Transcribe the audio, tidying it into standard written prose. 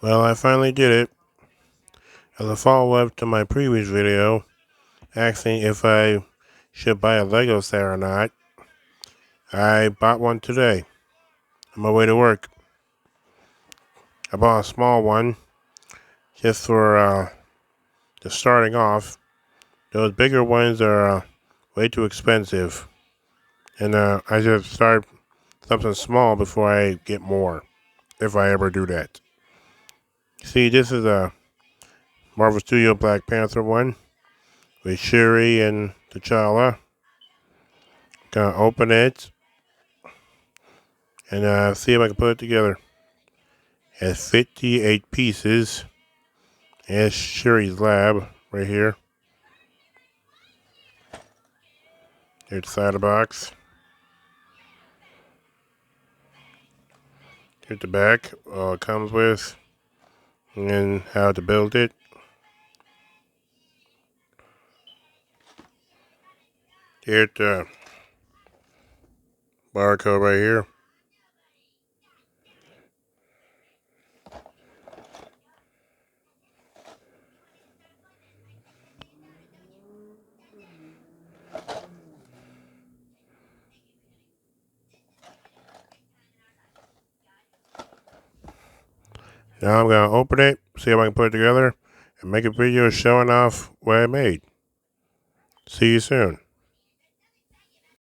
Well, I finally did it. As a follow-up to my previous video, asking if I should buy a Lego set or not, I bought one today on my way to work. I bought a small one just for just starting off. Those bigger ones are way too expensive, and I should start something small before I get more, if I ever do that. See, this is a Marvel Studio Black Panther one with Shuri and T'Challa. Gonna open it and see if I can put it together. It has 58 pieces. It's Shuri's lab right here. Here's the side of the box. Here's the back. All it comes with. And then how to build it. Here's the barcode right here. Now I'm going to open it, see if I can put it together, and make a video showing off what I made. See you soon.